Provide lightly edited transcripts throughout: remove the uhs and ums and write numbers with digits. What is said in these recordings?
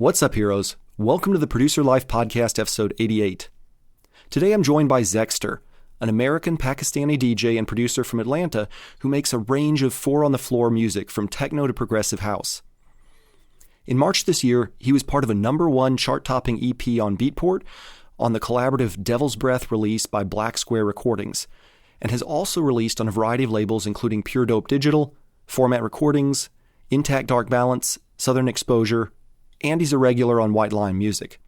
What's up, heroes? Welcome to the Producer Life Podcast, episode 88. Today I'm joined by ZeXter, an American Pakistani DJ and producer from Atlanta who makes a range of four-on-the-floor music from techno to progressive house. In March this year, he was part of a #1 chart-topping EP on Beatport on the collaborative Devil's Breath release by Black Square Recordings, and has also released on a variety of labels including Pure Dope Digital, Format Recordings, Intact Dark Balance, Southern Exposure, and he's a regular on White Line Music.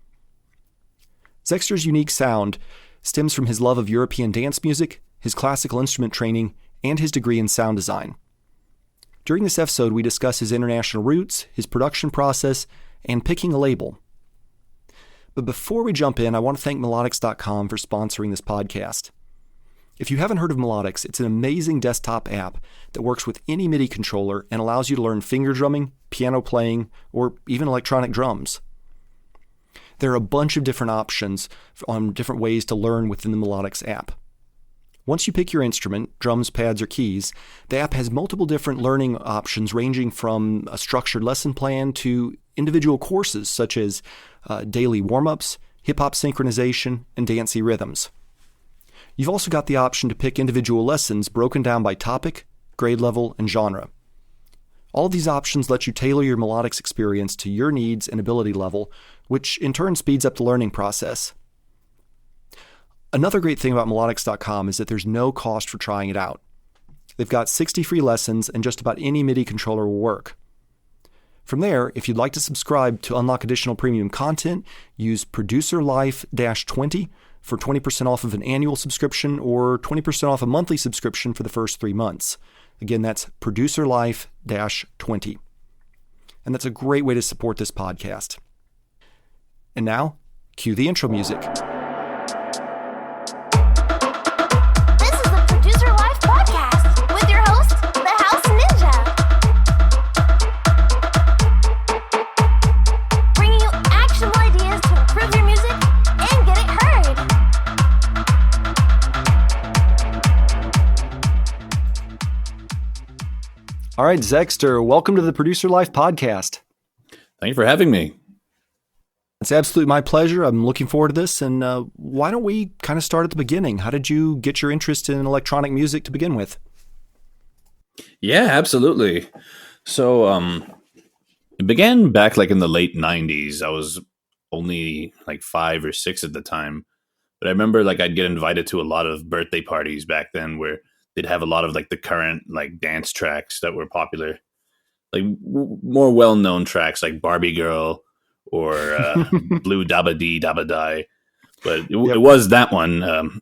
ZeXter's unique sound stems from his love of European dance music, his classical instrument training, and his degree in sound design. During this episode, we discuss his international roots, his production process, and picking a label. But before we jump in, I want to thank Melodics.com for sponsoring this podcast. If you haven't heard of Melodics, it's an amazing desktop app that works with any MIDI controller and allows you to learn finger drumming, piano playing, or even electronic drums. There are a bunch of different options on different ways to learn within the Melodics app. Once you pick your instrument, drums, pads, or keys, the app has multiple different learning options ranging from a structured lesson plan to individual courses such as daily warm-ups, hip-hop synchronization, and dancey rhythms. You've also got the option to pick individual lessons broken down by topic, grade level, and genre. All of these options let you tailor your Melodics experience to your needs and ability level, which in turn speeds up the learning process. Another great thing about Melodics.com is that there's no cost for trying it out. They've got 60 free lessons and just about any MIDI controller will work. From there, if you'd like to subscribe to unlock additional premium content, use ProducerLife-20 for 20% off of an annual subscription or 20% off a monthly subscription for the first 3 months. Again, that's ProducerLife-20. And that's a great way to support this podcast. And now, cue the intro music. This is the Producer Life Podcast with your host, the House Ninja. Bringing you actionable ideas to improve your music and get it heard. All right, ZeXter, welcome to the Producer Life Podcast. Thank you for having me. It's absolutely my pleasure. I'm looking forward to this. And why don't we kind of start at the beginning? How did you get your interest in electronic music to begin with? Yeah, absolutely. So it began back like in the late 90s. I was only like 5 or 6 at the time. But I remember like I'd get invited to a lot of birthday parties back then where they'd have a lot of like the current like dance tracks that were popular. Like more well-known tracks like Barbie Girl or Blue Dabba Dee Dabba Die. But it was that one,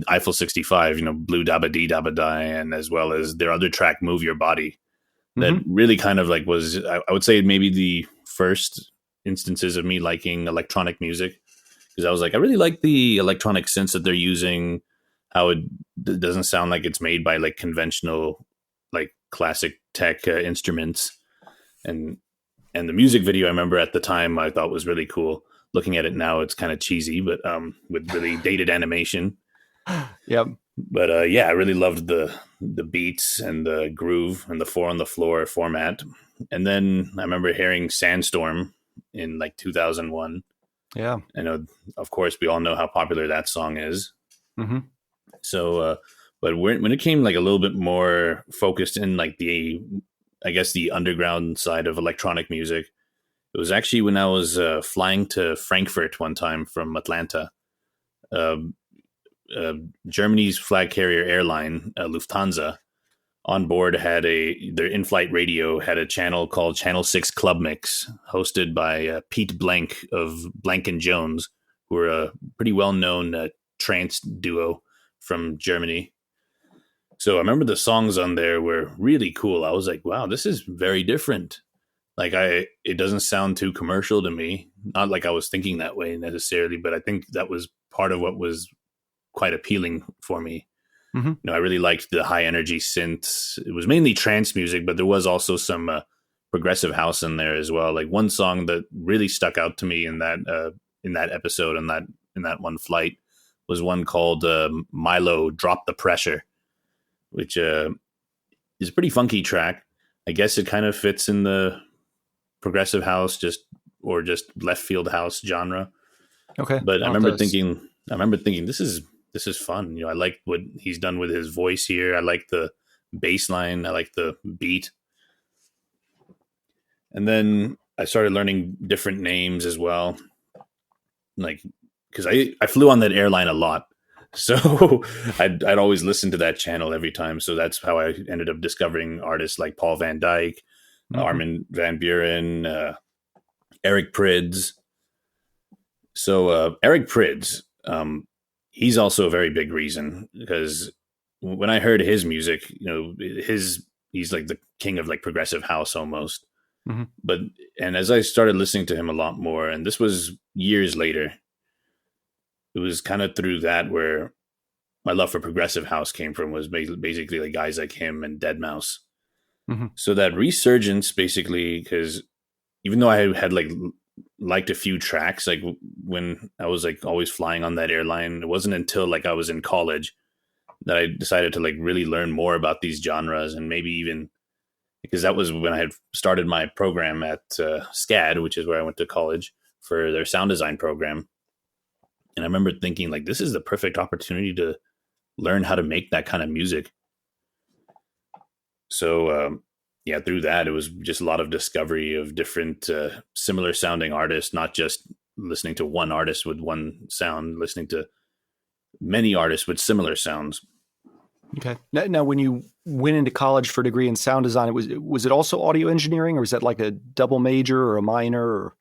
Eiffel 65, Blue Dabba Dee Dabba Die, and as well as their other track, Move Your Body. That really kind of like was, I would say, maybe the first instances of me liking electronic music. Because I was like, I really like the electronic synths that they're using, how it doesn't sound like it's made by like conventional, like classic tech instruments. And the music video I remember at the time I thought was really cool. Looking at it now, it's kind of cheesy, but with really dated animation. Yep. But yeah, I really loved the beats and the groove and the 4-on-the-floor format. And then I remember hearing Sandstorm in like 2001. Yeah. I know, of course, we all know how popular that song is. Mm-hmm. So, but when it came like a little bit more focused in like the underground side of electronic music, it was actually when I was flying to Frankfurt one time from Atlanta. Germany's flag carrier airline, Lufthansa, on board had their in-flight radio had a channel called Channel 6 Club Mix, hosted by Pete Blank of Blank & Jones, who were a pretty well-known trance duo from Germany. So I remember the songs on there were really cool. I was like, wow, this is very different. Like it doesn't sound too commercial to me. Not like I was thinking that way necessarily, but I think that was part of what was quite appealing for me. Mm-hmm. I really liked the high energy synths. It was mainly trance music, but there was also some progressive house in there as well. Like one song that really stuck out to me in that episode, in that one flight, was one called Milo Drop the Pressure, which is a pretty funky track. I guess it kind of fits in the progressive house, just or just left field house genre. Okay. But Well, it does. I remember thinking this is fun. I like what he's done with his voice here. I like the bass line. I like the beat. And then I started learning different names as well. Like, because I flew on that airline a lot. So I'd always listen to that channel every time. So that's how I ended up discovering artists like Paul Van Dyke, Armin van Buuren, Eric Prydz. So Eric Prydz, he's also a very big reason, because when I heard his music, he's like the king of like progressive house almost. But as I started listening to him a lot more, and this was years later, it was kind of through that where my love for progressive house came from, was basically like guys like him and Deadmau5. So that resurgence, basically, because even though I had like liked a few tracks, like when I was like always flying on that airline, it wasn't until like I was in college that I decided to like really learn more about these genres, and maybe even because that was when I had started my program at SCAD, which is where I went to college for their sound design program. And I remember thinking like, this is the perfect opportunity to learn how to make that kind of music. So through that, it was just a lot of discovery of different similar sounding artists, not just listening to one artist with one sound, listening to many artists with similar sounds. Okay. Now, when you went into college for a degree in sound design, was it also audio engineering, or was that like a double major or a minor? Or?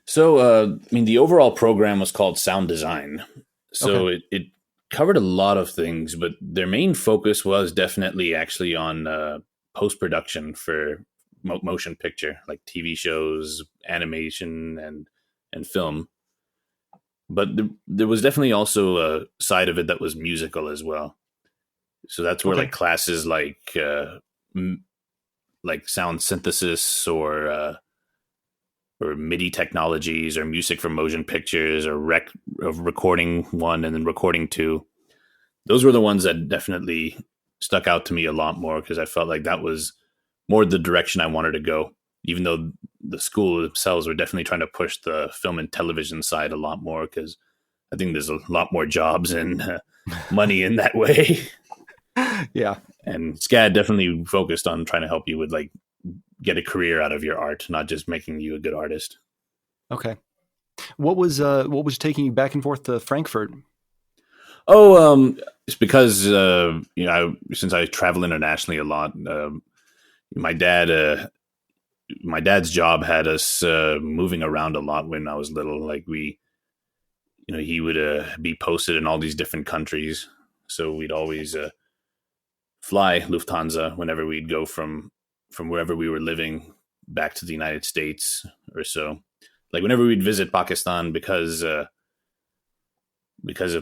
So, the overall program was called sound design. So it covered a lot of things, but their main focus was definitely actually on post-production for motion picture, like TV shows, animation, and film. But there was definitely also a side of it that was musical as well. So that's where like classes like sound synthesis or MIDI technologies or music for motion pictures or recording 1 and then recording 2. Those were the ones that definitely stuck out to me a lot more, because I felt like that was more the direction I wanted to go, even though the school themselves were definitely trying to push the film and television side a lot more, because I think there's a lot more jobs and money in that way. Yeah. And SCAD definitely focused on trying to help you with like get a career out of your art, not just making you a good artist. Okay. What was taking you back and forth to Frankfurt? It's because since I travel internationally a lot, my dad's job had us moving around a lot when I was little. Like he would be posted in all these different countries, so we'd always fly Lufthansa whenever we'd go from wherever we were living back to the United States or so. Like whenever we'd visit Pakistan, because if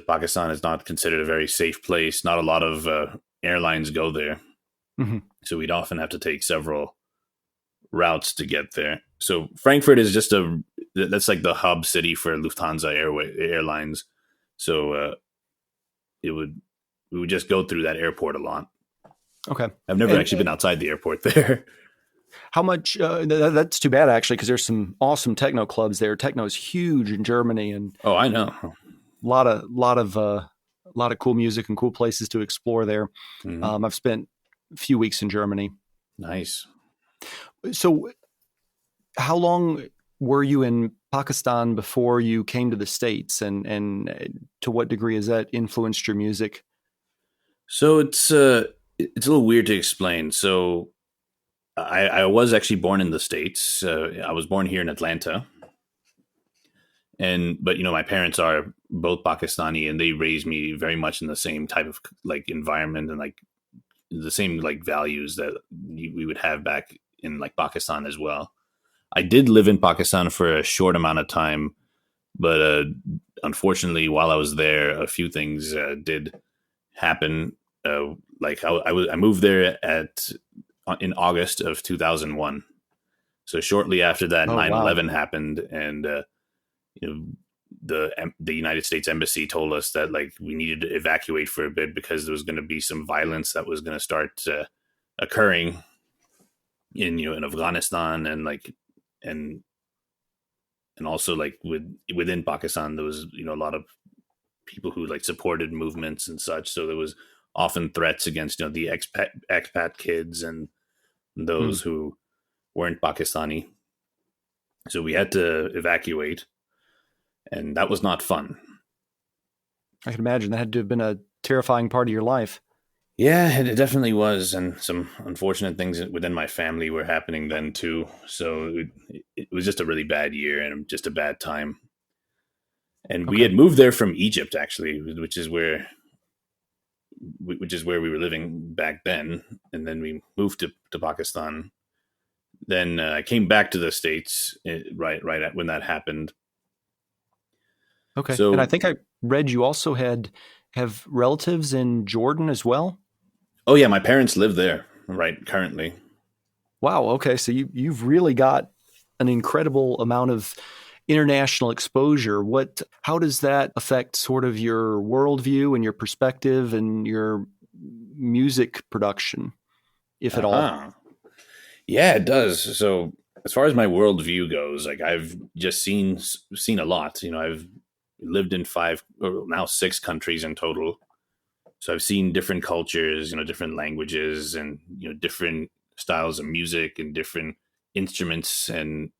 Pakistan is not considered a very safe place, not a lot of airlines go there. So we'd often have to take several routes to get there. So Frankfurt is just that's like the hub city for Lufthansa Airlines. So we would just go through that airport a lot. Okay. I've never actually been outside the airport there. How much? That's too bad, actually, because there's some awesome techno clubs there. Techno is huge in Germany, and I know a lot of cool music and cool places to explore there. I've spent a few weeks in Germany. Nice. So, how long were you in Pakistan before you came to the States, and to what degree has that influenced your music? So it's a little weird to explain. So I was actually born in the States. I was born here in Atlanta. But my parents are both Pakistani, and they raised me very much in the same type of like environment and like the same like values that we would have back in like Pakistan as well. I did live in Pakistan for a short amount of time, but unfortunately, while I was there, a few things did happen. I moved there in August of 2001. So shortly after that, 9/11 happened, and the United States Embassy told us that like we needed to evacuate for a bit because there was going to be some violence that was going to start occurring in Afghanistan and and also like within Pakistan, there was a lot of people who like supported movements and such. So there was often threats against the expat kids and Hmm. those who weren't Pakistani. So we had to evacuate, and that was not fun. I can imagine that had to have been a terrifying part of your life. Yeah, it definitely was, and some unfortunate things within my family were happening then too. So it was just a really bad year and just a bad time. And we Okay. had moved there from Egypt, actually, which is where we were living back then, and then we moved to Pakistan. Then I came back to the States right at when that happened. Okay. And I So, think I read you also have relatives in Jordan as well. oh yeah, my parents live there right currently. Wow. Okay. So you've really got an incredible amount of international exposure. How does that affect sort of your worldview and your perspective and your music production, if at all? Uh-huh. Yeah, it does. So as far as my worldview goes, like I've just seen a lot. I've lived in five or now six countries in total. So I've seen different cultures, different languages, and different styles of music and different instruments and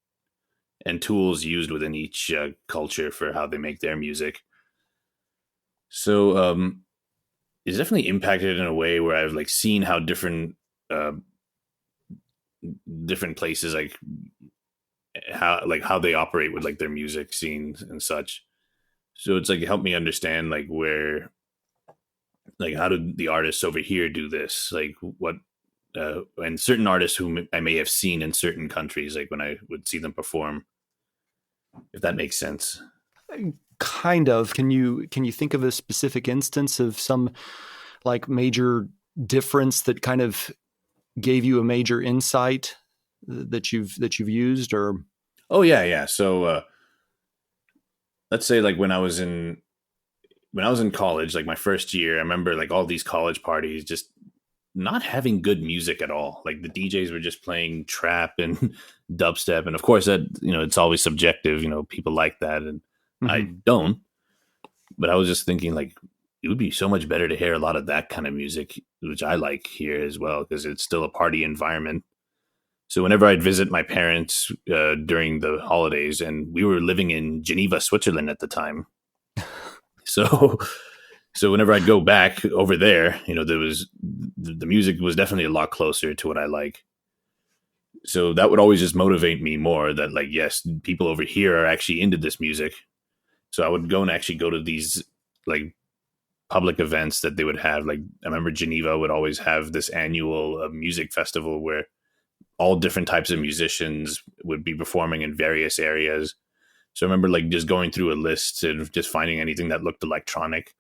tools used within each culture for how they make their music. So it's definitely impacted in a way where I've like seen how uh, different places how they operate with like their music scenes and such. So it's like helped me understand like where like how do the artists over here do this, like what and certain artists who I may have seen in certain countries, like when I would see them perform, if that makes sense. Kind of. Can you think of a specific instance of some like major difference that kind of gave you a major insight that you've used or Oh yeah, yeah. So let's say like when I was in college, like my first year, I remember like all these college parties just not having good music at all. Like the DJs were just playing trap and dubstep, and of course that it's always subjective. People like that, and I Mhm. don't. But I was just thinking like it would be so much better to hear a lot of that kind of music, which I like here as well because it's still a party environment. So whenever I'd visit my parents during the holidays, and we were living in Geneva, Switzerland at the time, so so whenever I'd go back over there, there was the music was definitely a lot closer to what I like. So that would always just motivate me more that like yes, people over here are actually into this music. So I would go and actually go to these like public events that they would have. Like I remember Geneva would always have this annual music festival where all different types of musicians would be performing in various areas. So I remember like just going through a list and just finding anything that looked electronic.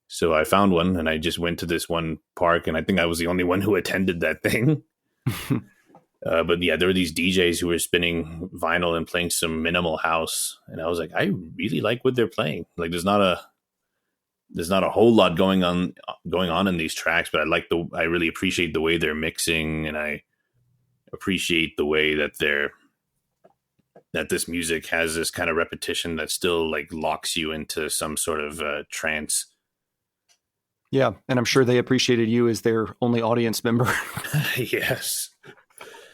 So I found one and I just went to this one park, and I think I was the only one who attended that thing. But yeah, there were these DJs who were spinning vinyl and playing some minimal house, and I was like, I really like what they're playing. Like, there's not a whole lot going on in these tracks, but I really appreciate the way they're mixing, and I appreciate the way that this music has this kind of repetition that still like locks you into some sort of trance. Yeah, and I'm sure they appreciated you as their only audience member. Yes.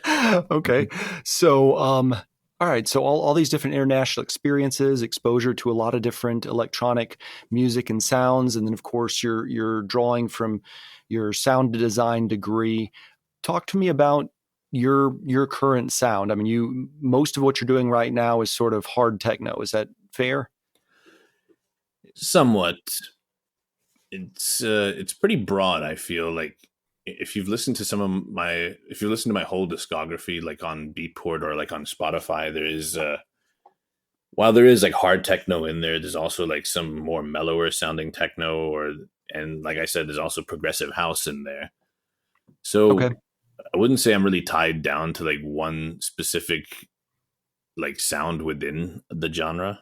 Okay. So, all right. So all these different international experiences, exposure to a lot of different electronic music and sounds, and then of course you're drawing from your sound design degree. Talk to me about your current sound. I mean, most of what you're doing right now is sort of hard techno. Is that fair? Somewhat. It's pretty broad. I feel like if you listen to my whole discography, like on Beatport or like on Spotify, there is while there is like hard techno in there, there's also like some more mellower sounding techno, and like I said, there's also progressive house in there. Okay. So I wouldn't say I'm really tied down to like one specific like sound within the genre.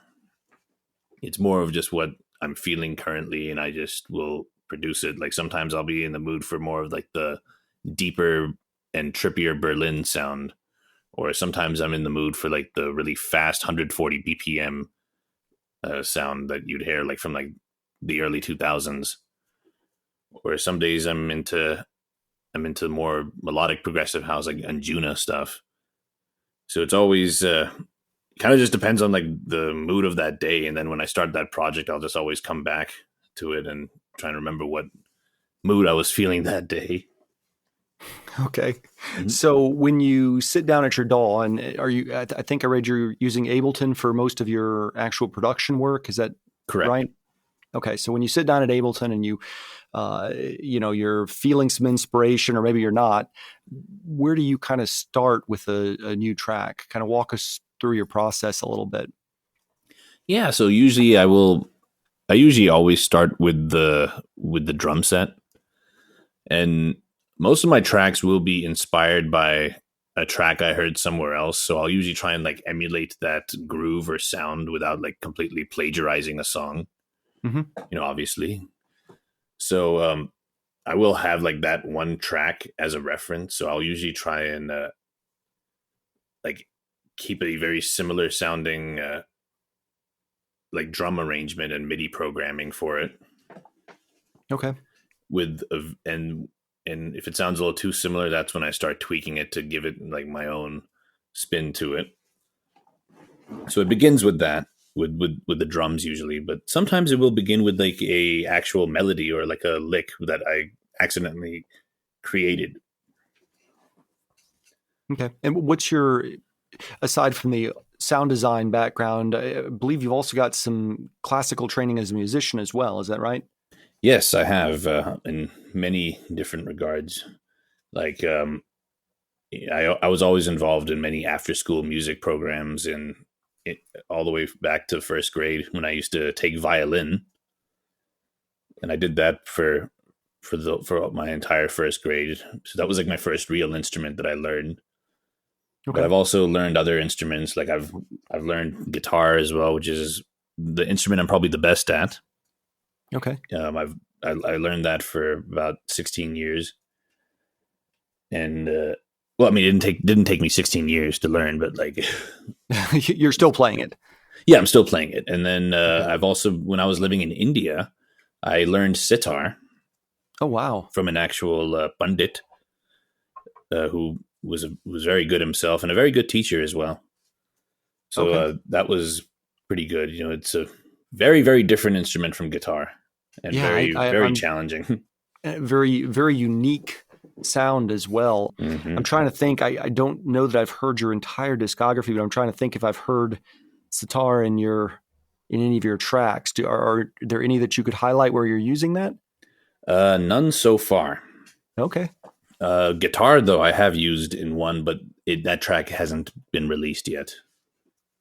It's more of just what I'm feeling currently, and I just will produce it. Like sometimes I'll be in the mood for more of like the deeper and trippier Berlin sound, or sometimes I'm in the mood for like the really fast 140 BPM sound that you'd hear like from like the early 2000s. Or some days I'm into more melodic progressive house, like Anjuna stuff. So it's always kind of just depends on like the mood of that day. And then when I start that project, I'll just always come back to it and try and remember what mood I was feeling that day. Okay. So when you sit down at your DAW, and are you, I think I read you're using Ableton for most of your actual production work. Is that Correct. right? Okay. So when you sit down at Ableton and you're feeling some inspiration, or maybe you're not, where do you kind of start with a new track? Kind of walk us through your process a little bit. Yeah. So usually I usually always start with the drum set, and most of my tracks will be inspired by a track I heard somewhere else. So I'll usually try and like emulate that groove or sound without like completely plagiarizing a song, obviously. So I will have like that one track as a reference. So I'll usually try and like keep a very similar sounding like drum arrangement and MIDI programming for it. Okay. And if it sounds a little too similar, that's when I start tweaking it to give it like my own spin to it. So it begins with that, with the drums usually, but sometimes it will begin with like a actual melody or like a lick that I accidentally created. Okay. And what's your, aside from the sound design background, I believe you've also got some classical training as a musician as well. Is that right? Yes, I have in many different regards. Like I was always involved in many after-school music programs, and all the way back to first grade when I used to take violin, and I did that for my entire first grade. So that was like my first real instrument that I learned. Okay. But I've also learned other instruments. Like I've learned guitar as well, which is the instrument I'm probably the best at. Okay. I learned that for about 16 years, and well, I mean, it didn't take me 16 years to learn, but like you're still playing it. Yeah, I'm still playing it. And then I've also, when I was living in India, I learned sitar. Oh wow! From an actual pandit who was very good himself and a very good teacher as well. So that was pretty good. It's a very, very different instrument from guitar, and very challenging. Very, very unique sound as well. I'm trying to think. I don't know that I've heard your entire discography, but I'm trying to think if I've heard sitar in any of your tracks. Are there any that you could highlight where you're using that? None so far. Okay. Guitar, though, I have used in one, but that track hasn't been released yet.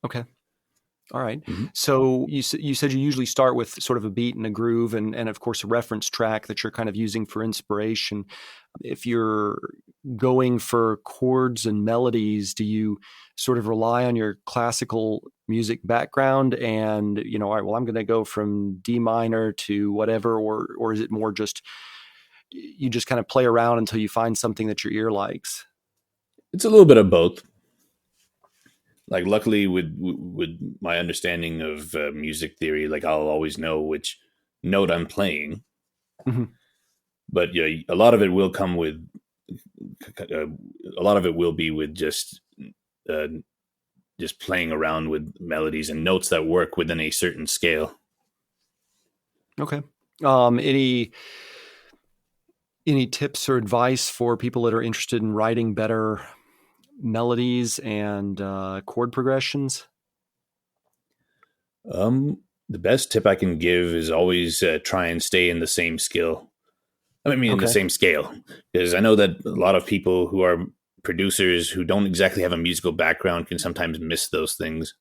Okay. All right. So you said you usually start with sort of a beat and a groove and of course a reference track that you're kind of using for inspiration. If you're going for chords and melodies, do you sort of rely on your classical music background and, all right, well, I'm going to go from D minor to whatever, or is it more just you just kind of play around until you find something that your ear likes? It's a little bit of both. Like, luckily, with my understanding of music theory, like I'll always know which note I'm playing. But a lot of it will come with a lot of it will be with just playing around with melodies and notes that work within a certain scale. Okay. Any tips or advice for people that are interested in writing better melodies and chord progressions? The best tip I can give is always try and stay in the same skill. In the same scale, because I know that a lot of people who are producers who don't exactly have a musical background can sometimes miss those things.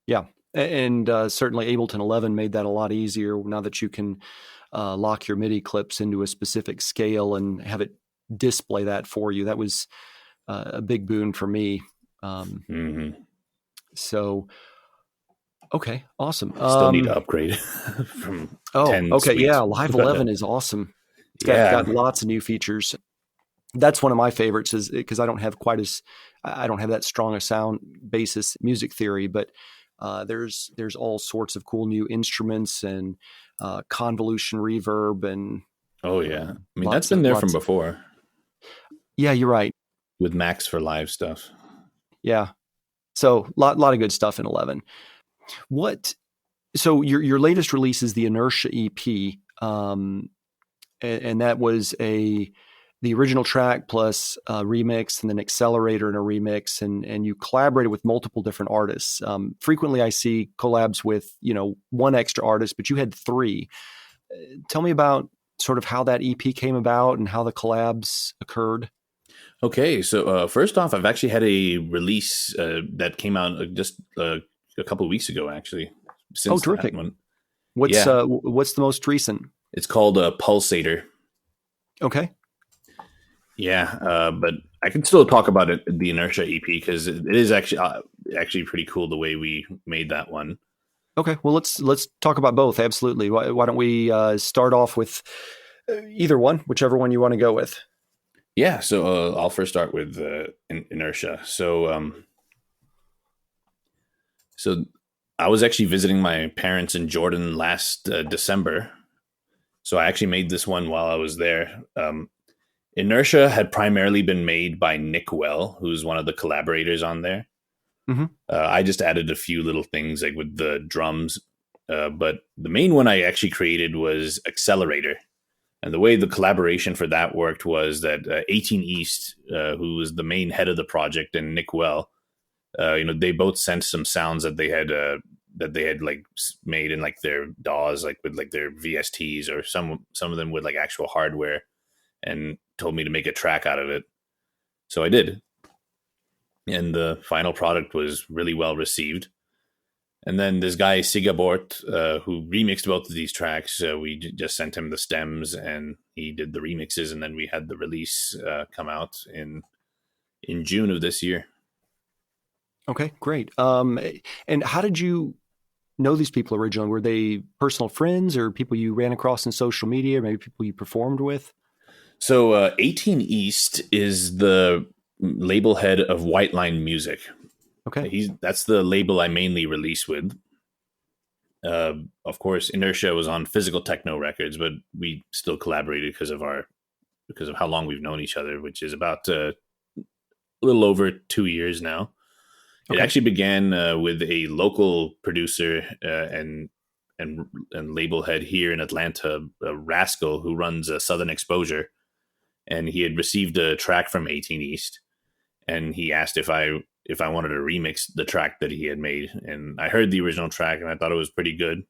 Yeah. And certainly Ableton 11 made that a lot easier now that you can lock your MIDI clips into a specific scale and have it display that for you. That was a big boon for me. So, okay, awesome. Still need to upgrade from 10 okay, suites. yeah, Live 11 is awesome. It's got lots of new features. That's one of my favorites, is because I don't have that strong a sound basis music theory, but there's all sorts of cool new instruments and convolution reverb and Oh yeah, I mean that's lots been of there from lots. before Yeah, you're right. with Max for live stuff. Yeah, so lot of good stuff in 11. What? So your latest release is the Inertia EP, and that was the original track plus a remix and then Accelerator and a remix, and you collaborated with multiple different artists. Frequently, I see collabs with one extra artist, but you had three. Tell me about sort of how that EP came about and how the collabs occurred. Okay, so first off, I've actually had a release that came out just a couple of weeks ago, actually. Oh, Since that terrific! one, What's yeah, what's the most recent? it's called Pulsator. Okay. Yeah, but I can still talk about it, the Inertia EP, because it is actually pretty cool the way we made that one. Okay, well let's talk about both. Absolutely. Why don't we start off with either one, whichever one you want to go with? Yeah, so I'll first start with Inertia. So I was actually visiting my parents in Jordan last December. So I actually made this one while I was there. Inertia had primarily been made by Nick Well, who's one of the collaborators on there. Mm-hmm. I just added a few little things like with the drums, but the main one I actually created was Accelerator. And the way the collaboration for that worked was that 18 East, who was the main head of the project, and Nick Well, they both sent some sounds that they had like made in like their DAWs, like with like their VSTs, or some of them with like actual hardware, and told me to make a track out of it. So I did. And the final product was really well received. And then this guy, Sigabort, who remixed both of these tracks, we just sent him the stems and he did the remixes. And then we had the release come out in June of this year. Okay, great. And how did you know these people originally? Were they personal friends or people you ran across in social media, or maybe people you performed with? So 18 East is the label head of White Line Music. Okay. That's the label I mainly release with. Of course, Inertia was on Physical Techno Records, but we still collaborated because of how long we've known each other, which is about a little over 2 years now. Okay. It actually began with a local producer and label head here in Atlanta, Rascal, who runs Southern Exposure, and he had received a track from 18 East, and he asked if I wanted to remix the track that he had made, and I heard the original track and I thought it was pretty good,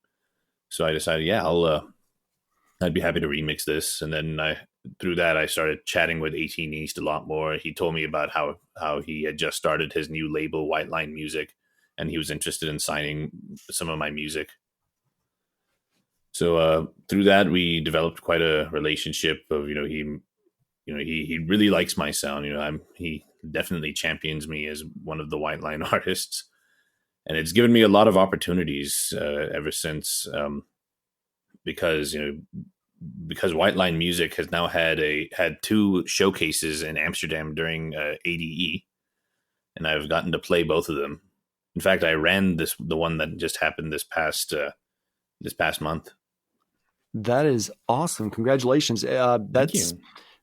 so I decided, yeah, I'd be happy to remix this. And then through that I started chatting with 18 East a lot more. He told me about how he had just started his new label, White Line Music, and he was interested in signing some of my music. So through that we developed quite a relationship of he really likes my sound. He definitely champions me as one of the White Line artists, and it's given me a lot of opportunities ever since. Because White Line Music has now had 2 showcases in Amsterdam during ADE, and I've gotten to play both of them. In fact, I ran the one that just happened this past month. That is awesome. Congratulations. Thank you.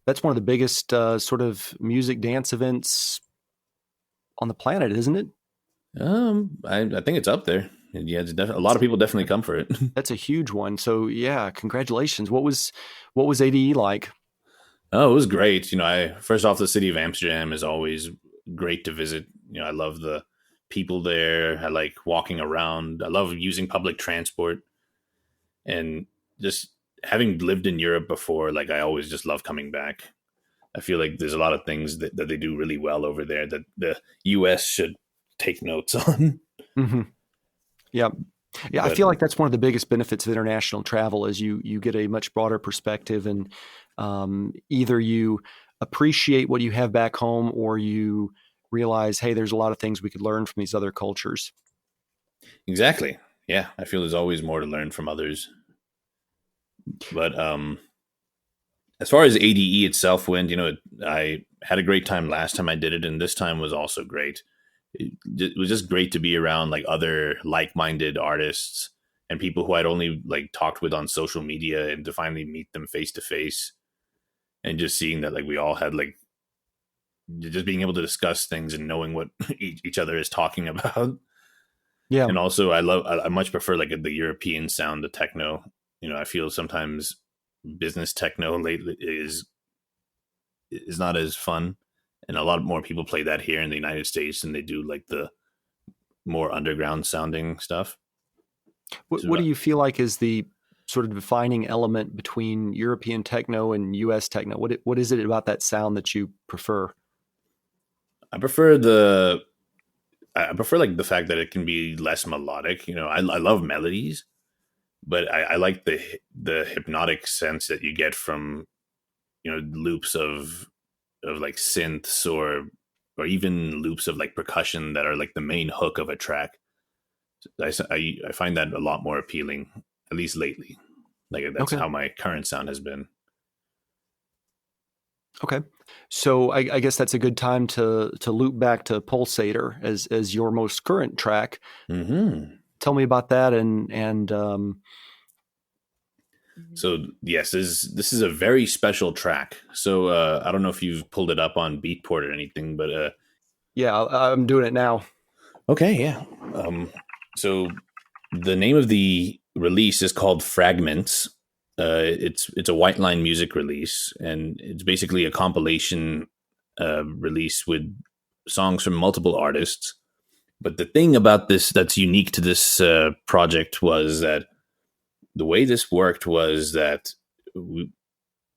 That's one of the biggest sort of music dance events on the planet, isn't it? I think it's up there. Yeah, a lot of people definitely come for it. That's a huge one. So yeah, congratulations. What was ADE like? Oh, it was great. First off, the city of Amsterdam is always great to visit. I love the people there. I like walking around. I love using public transport, and just having lived in Europe before, like I always just love coming back. I feel like there's a lot of things that they do really well over there that the US should take notes on. Mm-hmm. Yeah. Yeah. But I feel like that's one of the biggest benefits of international travel is you get a much broader perspective, and either you appreciate what you have back home or you realize, hey, there's a lot of things we could learn from these other cultures. Exactly. Yeah. I feel there's always more to learn from others. But As far as ADE itself went, I had a great time last time I did it, and this time was also great. It was just great to be around like other like-minded artists and people who I'd only like talked with on social media, and to finally meet them face to face, and just seeing that like we all had like just being able to discuss things and knowing what each other is talking about. Yeah. And also, I much prefer like the European sound, the techno. I feel sometimes business techno lately is not as fun, and a lot more people play that here in the United States than they do like the more underground sounding stuff. So, What do you feel like is the sort of defining element between European techno and US techno? What is it about that sound that you prefer? I prefer like the fact that it can be less melodic. I love melodies, but I like the hypnotic sense that you get from loops of like synths or even loops of like percussion that are like the main hook of a track. I find that a lot more appealing, at least lately. Like that's Okay. how my current sound has been. Okay. So I guess that's a good time to loop back to Pulsator as your most current track. Mm-hmm. Tell me about that and So yes, this is a very special track. So I don't know if you've pulled it up on Beatport or anything, but yeah, I'm doing it now. okay, yeah. So the name of the release is called Fragments. It's a White Line Music release, and it's basically a compilation release with songs from multiple artists. But the thing about this that's unique to this project was that the way this worked was that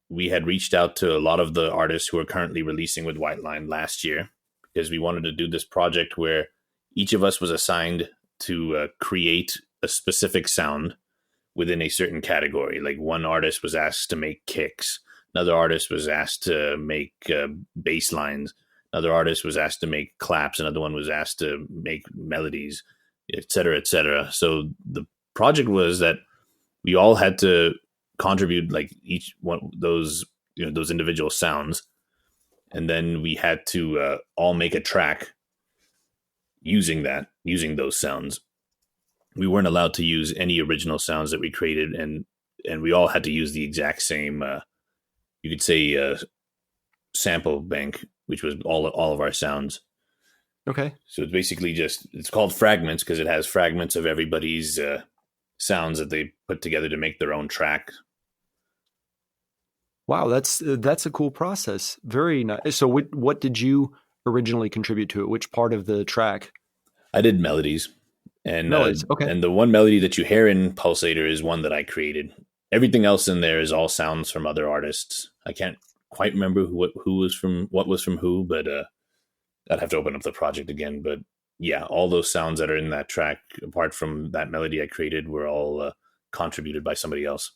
we had reached out to a lot of the artists who are currently releasing with White Line last year, because we wanted to do this project where each of us was assigned to create a specific sound within a certain category. Like one artist was asked to make kicks, another artist was asked to make bass lines, another artist was asked to make claps, another one was asked to make melodies, etc., etc. So the project was that we all had to contribute like each one those those individual sounds, and then we had to all make a track using those sounds. We weren't allowed to use any original sounds that we created, and we all had to use the exact same you could say sample bank, which was all of our sounds. Okay. So it's basically it's called Fragments because it has fragments of everybody's sounds that they put together to make their own track. Wow, that's a cool process. Very nice. So what did you originally contribute to it? Which part of the track? I did melodies. And Melodies. Okay. and the one melody that you hear in Pulsator is one that I created. Everything else in there is all sounds from other artists. I can't quite remember what was from who, but I'd have to open up the project again. But yeah, all those sounds that are in that track, apart from that melody I created, were all contributed by somebody else.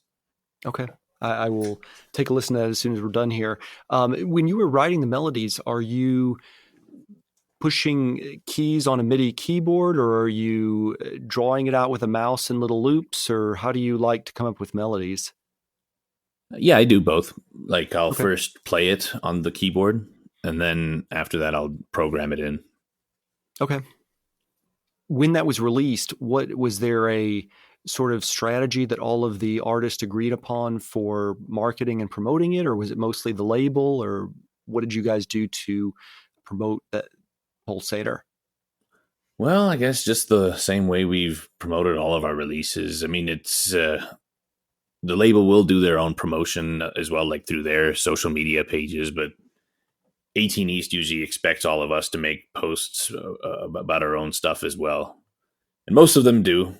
Okay. I will take a listen to that as soon as we're done here. When you were writing the melodies, are you pushing keys on a MIDI keyboard, or are you drawing it out with a mouse in little loops, or how do you like to come up with melodies? Yeah, I do both. Like I'll Okay. first play it on the keyboard, and then after that I'll program it in. Okay. When that was released, was there a sort of strategy that all of the artists agreed upon for marketing and promoting it, or was it mostly the label, or what did you guys do to promote that Pulsator? Well, I guess just the same way we've promoted all of our releases. I mean, it's the label will do their own promotion as well, like through their social media pages. But 18 East usually expects all of us to make posts about our own stuff as well, and most of them do.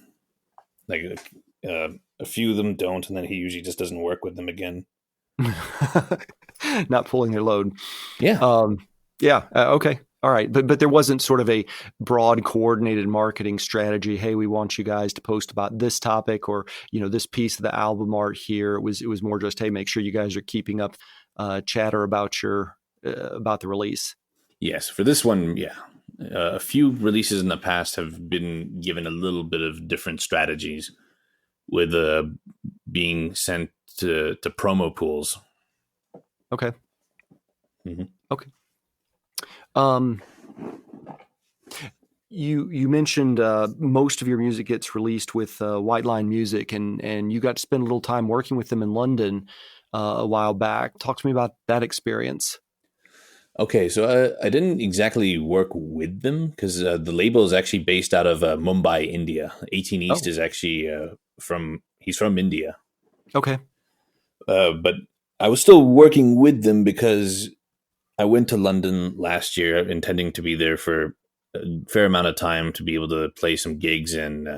Like a few of them don't, and then he usually just doesn't work with them again. Not pulling their load. Yeah. Yeah. Okay. All right. But there wasn't sort of a broad coordinated marketing strategy. Hey, we want you guys to post about this topic, or, this piece of the album art here. It was more just, hey, make sure you guys are keeping up chatter about about the release. Yes. For this one, yeah. A few releases in the past have been given a little bit of different strategies, with being sent to promo pools. Okay. Mhm. Okay. You mentioned most of your music gets released with White Line Music, and you got to spend a little time working with them in London a while back. Talk to me about that experience. Okay, so I didn't exactly work with them because the label is actually based out of Mumbai, India. 18 East Oh, is actually he's from India. okay. But I was still working with them because I went to London last year intending to be there for a fair amount of time to be able to play some gigs and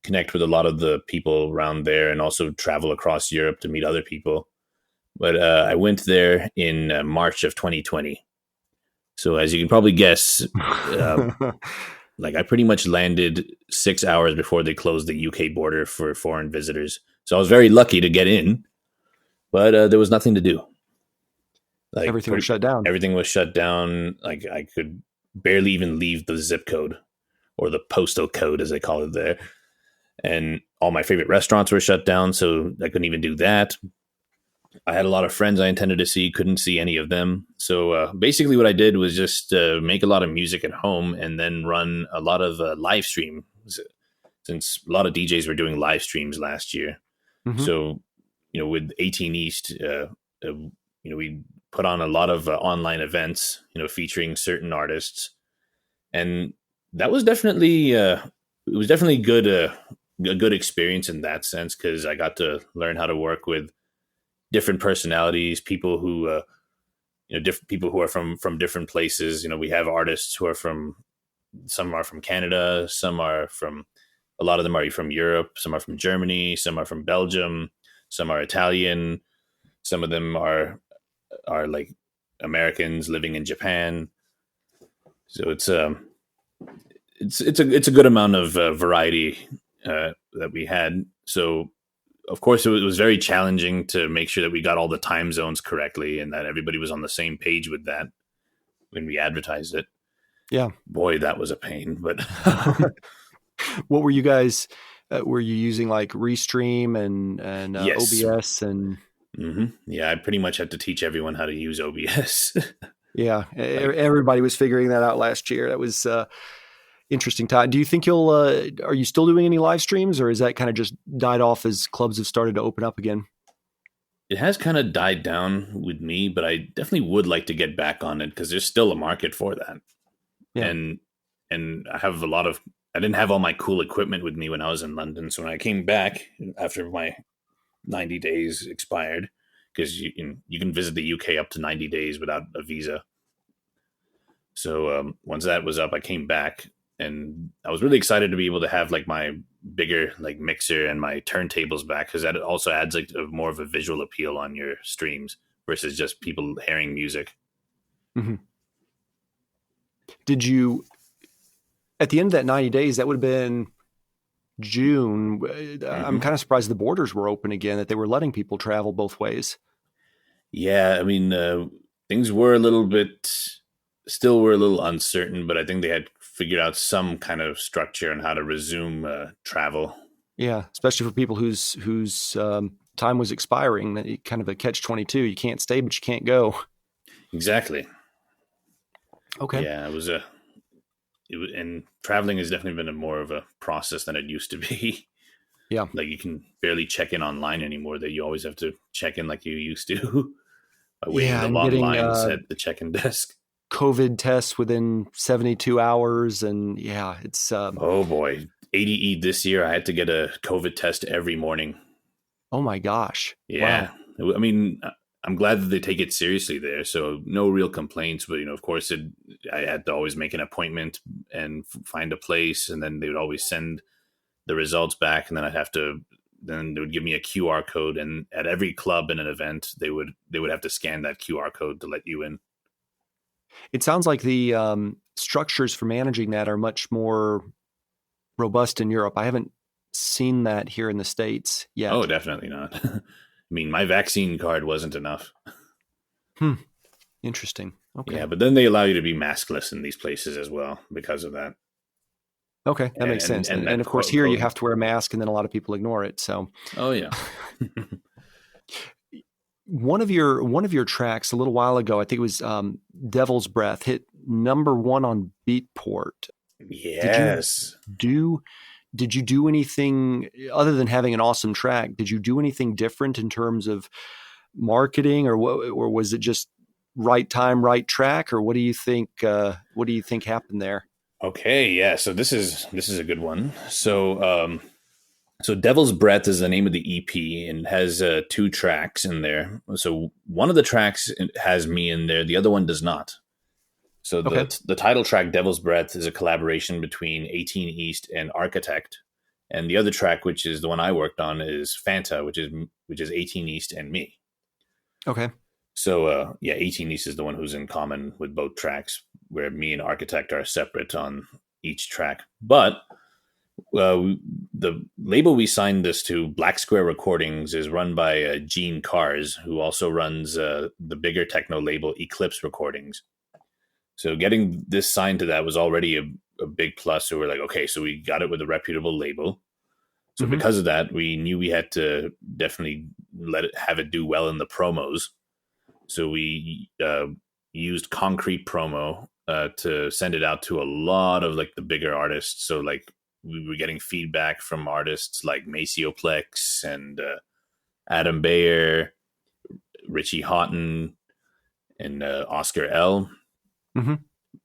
connect with a lot of the people around there and also travel across Europe to meet other people. But I went there in March of 2020. So as you can probably guess, uh, like I pretty much landed 6 hours before they closed the UK border for foreign visitors. So I was very lucky to get in, but there was nothing to do. Like Everything was shut down. everything was shut down. Like I could barely even leave the zip code or the postal code as they call it there. And all my favorite restaurants were shut down, so I couldn't even do that. I had a lot of friends I intended to see, couldn't see any of them. So basically, what I did was just make a lot of music at home and then run a lot of live streams, since a lot of DJs were doing live streams last year. Hmm. So, with 18 East, we put on a lot of online events, featuring certain artists, and that was definitely it was definitely good a good experience in that sense because I got to learn how to work with different personalities, people who different people who are from different places. We have artists who are from some are from Canada, some are from a lot of them are from Europe, some are from Germany, some are from Belgium, some are Italian, some of them are like Americans living in Japan. So it's a good amount of variety that we had. So of course it was very challenging to make sure that we got all the time zones correctly and that everybody was on the same page with that when we advertised it. Yeah. Boy, that was a pain. But What were you guys? Were you using like Restream and yes, OBS and? yeah, I pretty much had to teach everyone how to use OBS. Yeah, Like, everybody was figuring that out last year. That was interesting time. Do you think you'll? Are you still doing any live streams, or is that kind of just died off as clubs have started to open up again? it has kind of died down with me, but I definitely would like to get back on it because there's still a market for that. Yeah. And I have a lot of I didn't have all my cool equipment with me when I was in London. So when I came back after my 90 days expired, because you can visit the UK up to 90 days without a visa. So once that was up, I came back and I was really excited to be able to have like my bigger like mixer and my turntables back because that also adds like more of a visual appeal on your streams versus just people hearing music. Hmm. Did you at the end of that 90 days? That would have been June. I'm Hmm. kind of surprised the borders were open again. That they were letting people travel both ways. Yeah, I mean, things were a little bit, still were a little uncertain, but I think they had figured out some kind of structure on how to resume travel. Yeah, especially for people whose time was expiring. Kind of a catch-22. You can't stay, but you can't go. Exactly. Okay. Yeah, and traveling has definitely been more of a process than it used to be. Yeah. Like you can barely check in online anymore. That you always have to check in like you used to by waiting in Yeah, the and long getting lines at the check-in desk. COVID tests within 72 hours, and yeah, it's Oh boy, ADE this year, I had to get a COVID test every morning. oh my gosh, Yeah. wow. I mean, I'm glad that they take it seriously there. So no real complaints, but of course I had to always make an appointment and find a place. And then they would always send the results back. And then then they would give me a QR code. And at every club and an event, they would have to scan that QR code to let you in. It sounds like the structures for managing that are much more robust in Europe. I haven't seen that here in the States Oh, yet. definitely not. I mean, my vaccine card wasn't enough. Hmm. Interesting. Yeah, Okay. but then they allow you to be maskless in these places as well because of that. Okay, that makes And sense. and And that of course, here you have to wear a mask, and then a lot of people ignore it. So Oh yeah. one of your tracks a little while ago, I think it was Devil's Breath, hit #1 on Beatport. Yes. Did you do anything other than having an awesome track? Did you do anything different in terms of marketing, or was it just right time, right track, or what do you think? What do you think happened there? Okay, yeah. So this is a good one. So Devil's Breath is the name of the EP and has 2 tracks in there. So one of the tracks has me in there, the other one does not. So the title track Devil's Breath is a collaboration between 18 East and Architect, and the other track, which is the one I worked on, is Fanta, which is 18 East and me. Okay. So 18 East is the one who's in common with both tracks, where me and Architect are separate on each track. But the label we signed this to, Black Square Recordings, is run by Gene Cars, who also runs the bigger techno label Eclipse Recordings. So getting this signed to that was already a big plus. So we're like, okay, so we got it with a reputable label. So because of that, we knew we had to definitely have it do well in the promos. So we used Concrete Promo to send it out to a lot of like the bigger artists. So like we were getting feedback from artists like Macioplex and Adam Bayer, Richie Houghton, and Oscar L.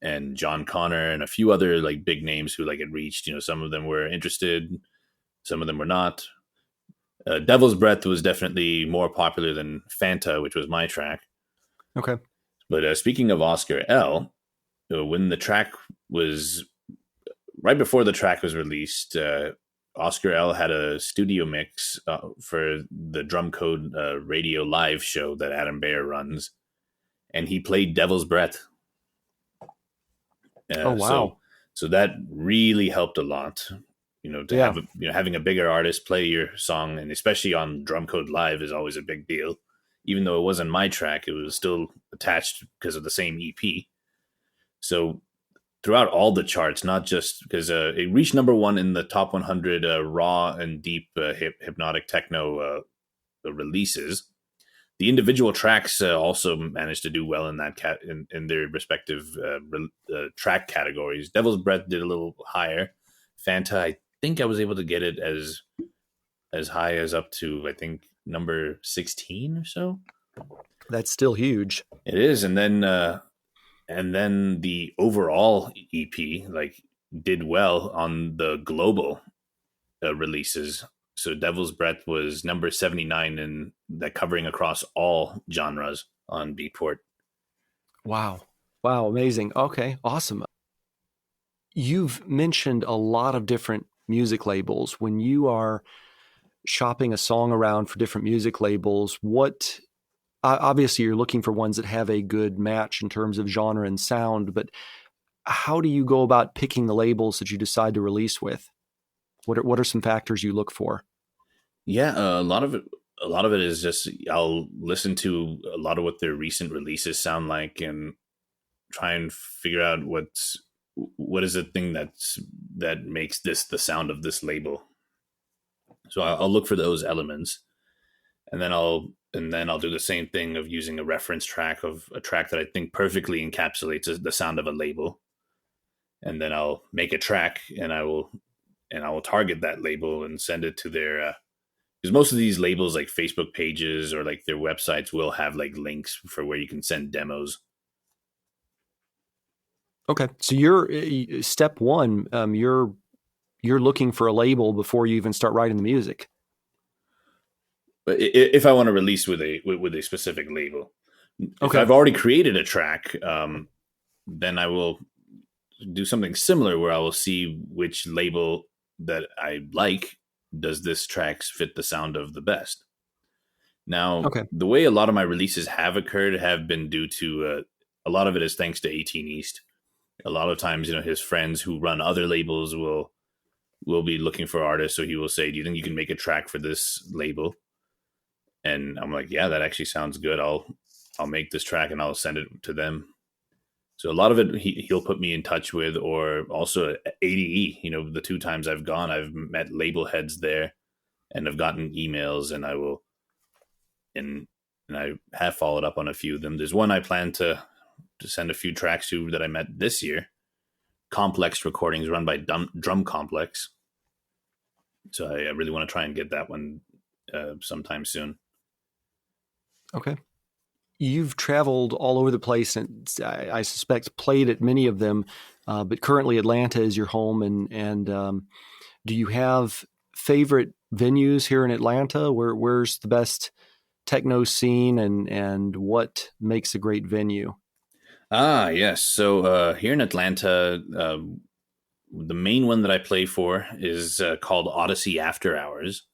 And John Connor, and a few other like big names who like had reached. Some of them were interested, some of them were not. Devil's Breath was definitely more popular than Fanta, which was my track. Okay. But speaking of Oscar L, when the track was right before the track was released, Oscar L had a studio mix for the Drum Code radio live show that Adam Bayer runs, and he played Devil's Breath. Oh wow! So that really helped a lot. Have having a bigger artist play your song, and especially on Drum Code Live, is always a big deal. Even though it wasn't my track, it was still attached because of the same EP. So throughout all the charts, not just because it reached #1 in the top 100 raw and deep hypnotic techno releases. The individual tracks also managed to do well in that in their respective track categories. Devil's Breath did a little higher. Fanta, I think I was able to get it as high as up to, I think, number 16 or so. That's still huge. It is, and then the overall EP like did well on the global releases. So Devil's Breath was number 79 in that, covering across all genres on Beatport. Wow, amazing. Okay, awesome. You've mentioned a lot of different music labels. When you are shopping a song around for different music labels, what obviously you're looking for ones that have a good match in terms of genre and sound, but how do you go about picking the labels that you decide to release with? What are some factors you look for? Yeah, a lot of it is just I'll listen to a lot of what their recent releases sound like and try and figure out what is the thing that makes this the sound of this label. So I'll look for those elements, and then I'll do the same thing of using a reference track of a track that I think perfectly encapsulates the sound of a label, and then I'll make a track and I will target that label and send it to their because most of these labels like Facebook pages or like their websites will have like links for where you can send demos. Okay, so you're step one. You're looking for a label before you even start writing the music. But if I want to release with a specific label, okay. If I've already created a track, then I will do something similar where I will see which label that I like. Does this track fit the sound of the best? Now, The way a lot of my releases have occurred have been due to a lot of it is thanks to 18 East. A lot of times, his friends who run other labels will be looking for artists. So he will say, do you think you can make a track for this label? And I'm like, yeah, that actually sounds good. I'll make this track and I'll send it to them. So a lot of it he'll put me in touch with, or also ADE. The 2 times I've gone, I've met label heads there, and I've gotten emails, and I will, and and I have followed up on a few of them. There's one I plan to send a few tracks to that I met this year. Complex Recordings, run by Drum Complex. So I really want to try and get that one sometime soon. Okay. You've traveled all over the place, and I suspect played at many of them, but currently Atlanta is your home. And do you have favorite venues here in Atlanta? Where's the best techno scene, and what makes a great venue? Yes. So here in Atlanta, the main one that I play for is called Odyssey After Hours,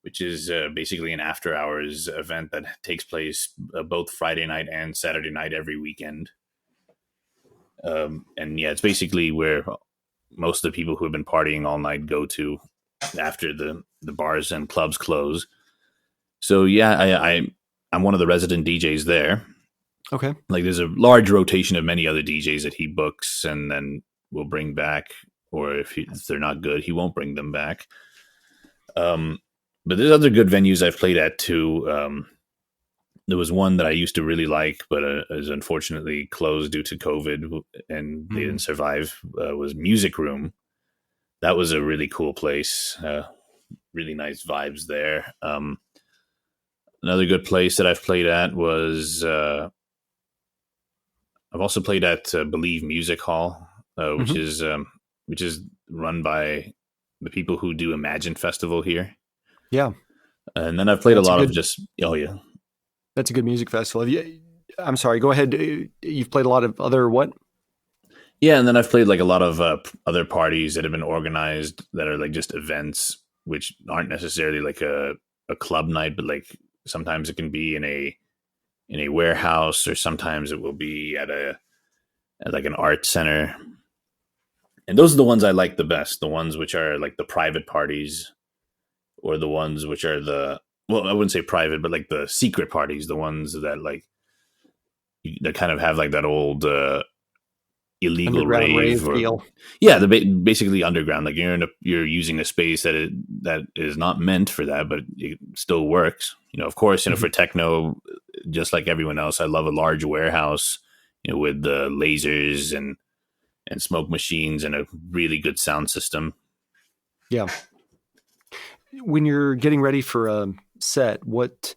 which is basically an after hours event that takes place both Friday night and Saturday night every weekend. And yeah, it's basically where most of the people who have been partying all night go to after the bars and clubs close. So yeah, I'm one of the resident DJs there. Okay. Like there's a large rotation of many other DJs that he books and then will bring back, or if they're not good, he won't bring them back. But there's other good venues I've played at too. There was one that I used to really like, but is unfortunately closed due to COVID, and they didn't survive. Was Music Room. That was a really cool place. Really nice vibes there. Another good place that I've played at was I've also played at Believe Music Hall, which is run by the people who do Imagine Festival here. Yeah. And then I've played a lot of just, yeah. That's a good music festival. I'm sorry, go ahead. You've played a lot of other what? Yeah, and then I've played like a lot of other parties that have been organized that are like just events, which aren't necessarily like a club night, but like sometimes it can be in a warehouse, or sometimes it will be at like an art center. And those are the ones I like the best, the ones which are like the private parties, or the ones which are well, I wouldn't say private, but like the secret parties, the ones that like that kind of have like that old illegal rave feel. Yeah, basically underground. Like you're using a space that is not meant for that, but it still works. Of course, for techno, just like everyone else, I love a large warehouse, with the lasers and smoke machines and a really good sound system. Yeah. When you're getting ready for a set, what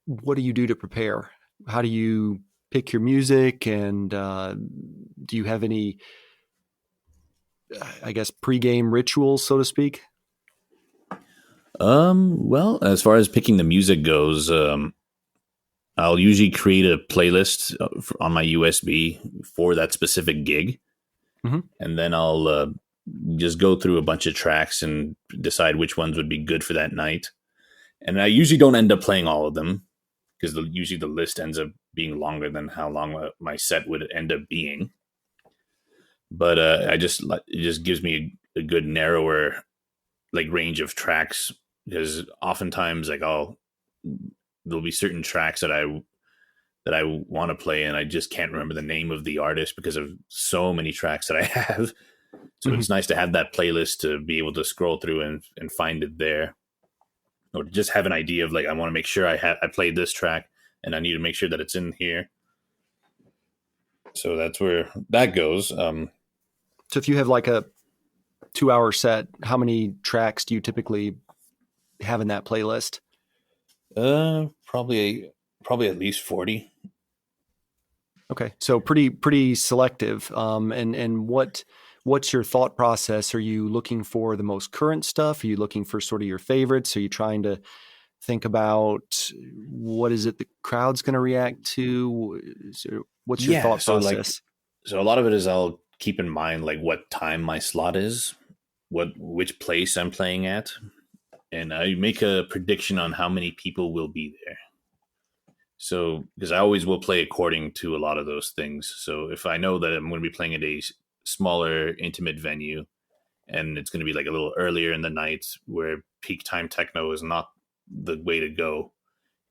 do you do to prepare? How do you pick your music, and do you have any, I guess, pregame rituals, so to speak? Well, as far as picking the music goes, I'll usually create a playlist on my USB for that specific gig, and then I'll just go through a bunch of tracks and decide which ones would be good for that night. And I usually don't end up playing all of them, because usually the list ends up being longer than how long my set would end up being. But it just gives me a good narrower like range of tracks, because oftentimes like there'll be certain tracks that I want to play, and I just can't remember the name of the artist because of so many tracks that I have. So it's nice to have that playlist to be able to scroll through and find it there, or just have an idea of like, I want to make sure I played this track and I need to make sure that it's in here. So that's where that goes. So if you have like a 2-hour set, how many tracks do you typically have in that playlist? Probably at least 40. Okay. So pretty selective. And what's your thought process? Are you looking for the most current stuff? Are you looking for sort of your favorites? Are you trying to think about what is it the crowd's going to react to? What's your thought process? So a lot of it is I'll keep in mind like what time my slot is, which place I'm playing at, and I make a prediction on how many people will be there. So, because I always will play according to a lot of those things. So if I know that I'm going to be playing at a smaller, intimate venue, and it's going to be like a little earlier in the night where peak time techno is not the way to go,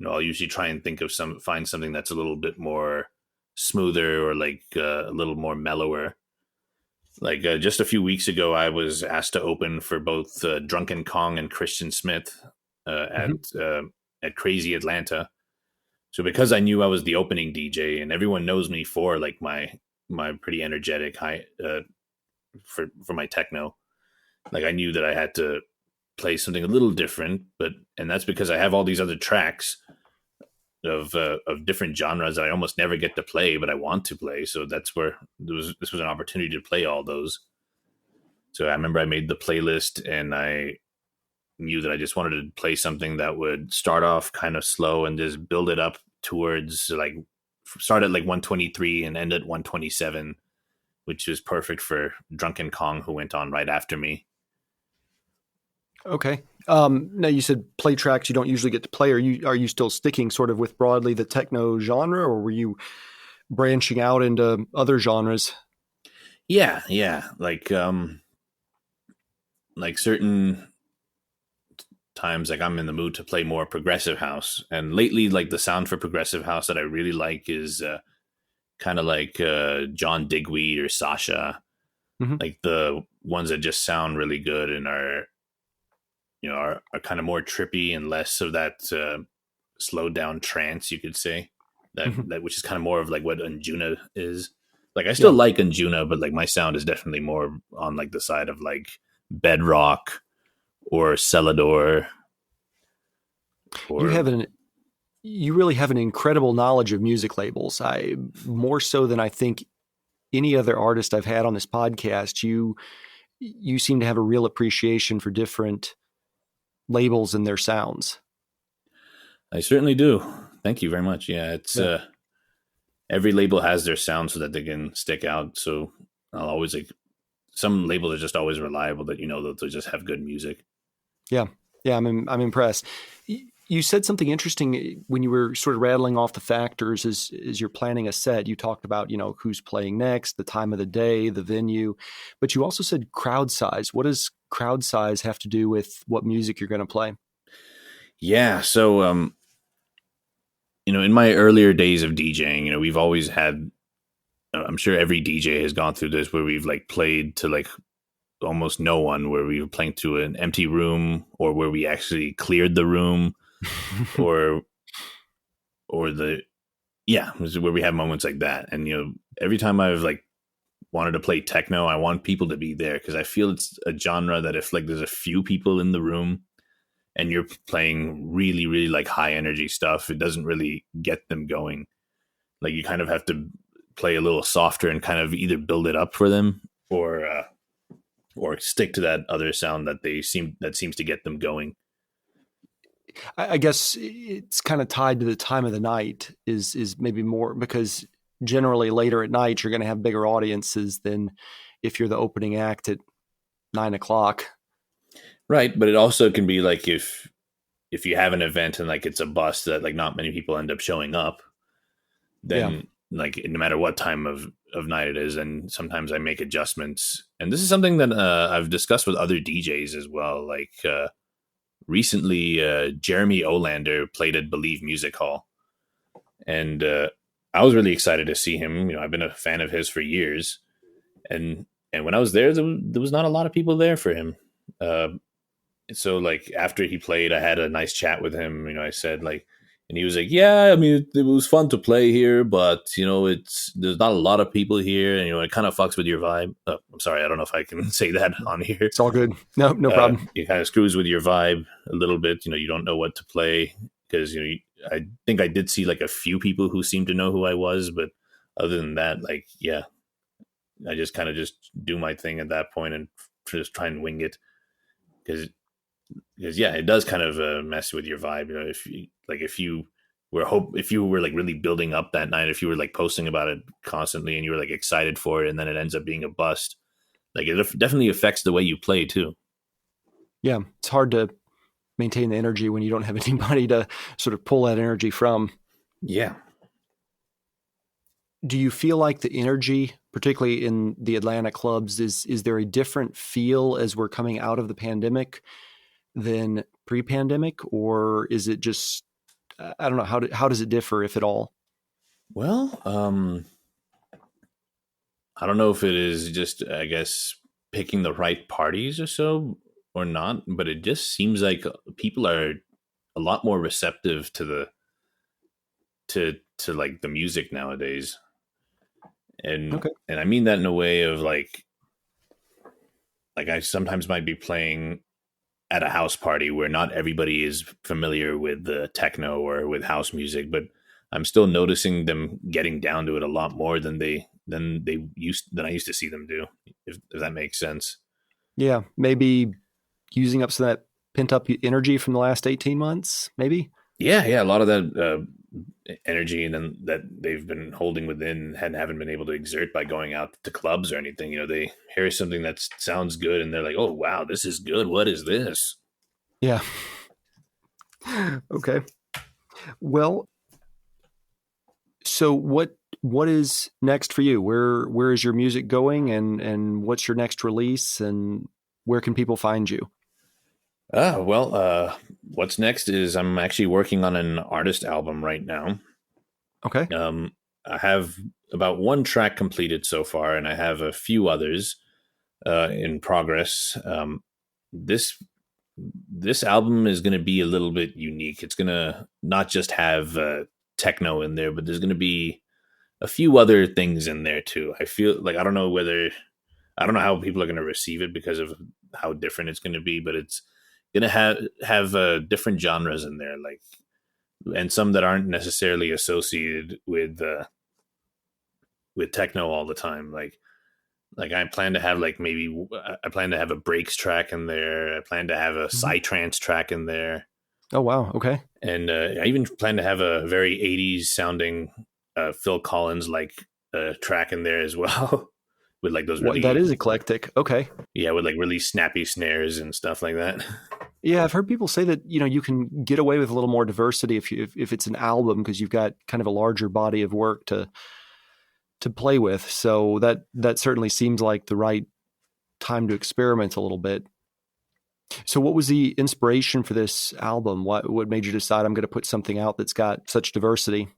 I'll usually try and find something that's a little bit more smoother, or like a little more mellower. Like just a few weeks ago, I was asked to open for both Drunken Kong and Christian Smith at Crazy Atlanta. So because I knew I was the opening DJ, and everyone knows me for like my pretty energetic high for my techno, like I knew that I had to play something a little different. And that's because I have all these other tracks of different genres that I almost never get to play, but I want to play. So that's where this was an opportunity to play all those. So I remember I made the playlist, and I knew that I just wanted to play something that would start off kind of slow and just build it up towards like start at like 123 and end at 127, which is perfect for Drunken Kong, who went on right after me. Okay. Now you said play tracks you don't usually get to play. Are you still sticking sort of with broadly the techno genre, or were you branching out into other genres? Yeah. Like certain times, like I'm in the mood to play more progressive house, and lately, like the sound for progressive house that I really like is kind of like John Digweed or Sasha, like the ones that just sound really good and are kind of more trippy and less of that slowed down trance, you could say, that which is kind of more of like what Anjuna is. Like I still like Anjuna, but like my sound is definitely more on like the side of like Bedrock or Celador. You really have an incredible knowledge of music labels. More so than I think any other artist I've had on this podcast. You seem to have a real appreciation for different labels and their sounds. I certainly do. Thank you very much. Yeah, it's every label has their sound so that they can stick out. So I'll always like some labels are just always reliable that that they'll just have good music. Yeah, I'm impressed. You said something interesting when you were sort of rattling off the factors as you're planning a set. You talked about who's playing next, the time of the day, the venue, but you also said crowd size. What does crowd size have to do with what music you're going to play? Yeah, so in my earlier days of DJing, we've always had. I'm sure every DJ has gone through this where we've like played to like almost no one, where we were playing to an empty room, or where we actually cleared the room, or where we have moments like that. And every time I've like wanted to play techno, I want people to be there, because I feel it's a genre that if like there's a few people in the room and you're playing really, really like high energy stuff, it doesn't really get them going. Like you kind of have to play a little softer and kind of either build it up for them, or stick to that other sound that seems to get them going. I guess it's kind of tied to the time of the night is maybe more, because generally later at night, you're going to have bigger audiences than if you're the opening act at 9:00. Right. But it also can be like if you have an event and like it's a bust that like not many people end up showing up, then like no matter what time of night it is, and sometimes I make adjustments. And this is something that I've discussed with other DJs as well. Like recently, Jeremy Olander played at Believe Music Hall, and I was really excited to see him. I've been a fan of his for years, and when I was there was not a lot of people there for him. So like after he played, I had a nice chat with him. I said like. And he was like, yeah, I mean, it was fun to play here, but, there's not a lot of people here. And, it kind of fucks with your vibe. Oh, I'm sorry. I don't know if I can say that on here. It's all good. No problem. It kind of screws with your vibe a little bit. You don't know what to play because, I think I did see like a few people who seemed to know who I was. But other than that, like, yeah, I just kind of just do my thing at that point and just try and wing it. Because it does kind of mess with your vibe. If you were like really building up that night, if you were like posting about it constantly and you were like excited for it, and then it ends up being a bust, like it definitely affects the way you play too. Yeah, it's hard to maintain the energy when you don't have anybody to sort of pull that energy from. Yeah. Do you feel like the energy, particularly in the Atlanta clubs, is there a different feel as we're coming out of the pandemic than pre-pandemic, or is it just, I don't know, how does it differ, if at all? Well, I don't know if it is just, I guess, picking the right parties or so or not, but it just seems like people are a lot more receptive to to like the music nowadays. And Okay. and I mean that in a way of like I sometimes might be playing at a house party where not everybody is familiar with the techno or with house music, but I'm still noticing them getting down to it a lot more than I used to see them do, if that makes sense. Yeah, maybe using up some of that pent up energy from the last 18 months, maybe. Yeah, a lot of that energy and then that they've been holding within and haven't been able to exert by going out to clubs or anything. They hear something that sounds good and they're like, "Oh wow, this is good. What is this?" Yeah. Okay. Well, so what is next for you? Where is your music going, and what's your next release, and where can people find you? What's next is I'm actually working on an artist album right now. Okay. I have about one track completed so far, and I have a few others in progress. This this album is going to be a little bit unique. It's going to not just have techno in there, but there's going to be a few other things in there too. I feel like I don't know how people are going to receive it because of how different it's going to be, but it's going to have different genres in there, like, and some that aren't necessarily associated with techno all the time. Like I plan to have I plan to have a breaks track in there. I plan to have a Mhm. psytrance track in there, Oh wow. Okay. and I even plan to have a very '80s sounding Phil Collins like track in there as well, with like those What that really is eclectic. Okay. yeah, with like really snappy snares and stuff like that. Yeah, I've heard people say that you can get away with a little more diversity if it's an album because you've got kind of a larger body of work to play with. So that certainly seems like the right time to experiment a little bit. So what was the inspiration for this album? What made you decide I'm going to put something out that's got such diversity?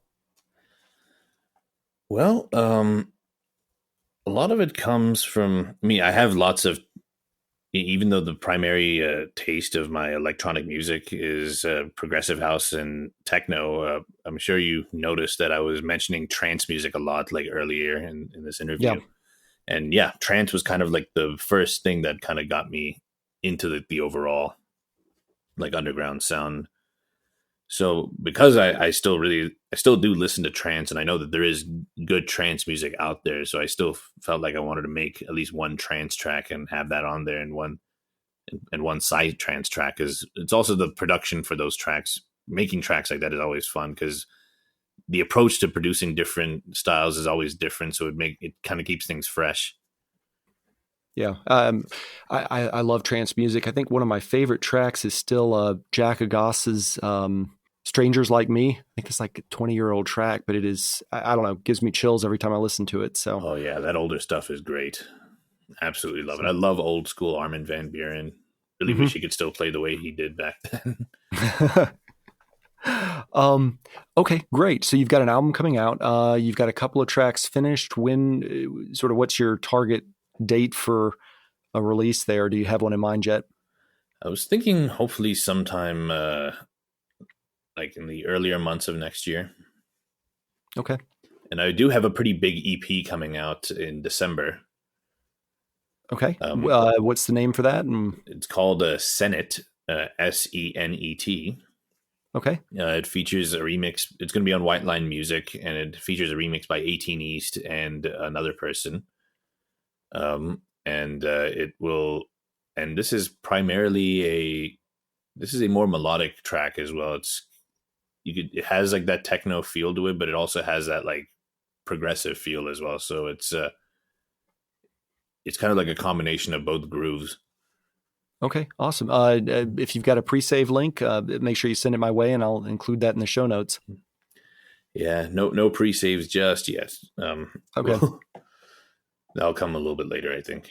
Well, a lot of it comes from me. I have lots of, even though the primary taste of my electronic music is progressive house and techno. I'm sure you noticed that I was mentioning trance music a lot, like earlier in this Yeah. interview. And yeah, trance was kind of like the first thing that kind of got me into the overall like underground sound. So because I still do listen to trance, and I know that there is good trance music out there. So I still felt like I wanted to make at least one trance track and have that on there, and one side trance track. Is it's also the production for those tracks. Making tracks like that is always fun because the approach to producing different styles is always different. So it kind of keeps things fresh. Yeah. I love trance music. I think one of my favorite tracks is still Jack Agas's Strangers Like Me. I think it's like a 20-year-old track, but it is, I don't know, gives me chills every time I listen to it. So, Oh yeah, that older stuff is great. Absolutely love it. so I love old school Armin van Buuren. Really wish mhm. he could still play the way he did back then. um, okay, great. So you've got an album coming out. You've got a couple of tracks finished. Sort of what's your target date for a release there? Do you have one in mind yet? I was thinking hopefully sometime like in the earlier months of next year. Okay. And I do have a pretty big EP coming out in December. Okay. Um, What's the name for that? And it's called Senet, Senet. okay. It features a remix. It's going to be on White Line Music, and it features a remix by 18 East and another person. And it will, and this is a more melodic track as well. It has like that techno feel to it, but it also has that like progressive feel as well. So it's kind of like a combination of both grooves. Okay, awesome. If you've got a pre-save link, make sure you send it my way, and I'll include that in the show notes. Yeah, no pre-saves just yet. Okay. That'll come a little bit later, I think,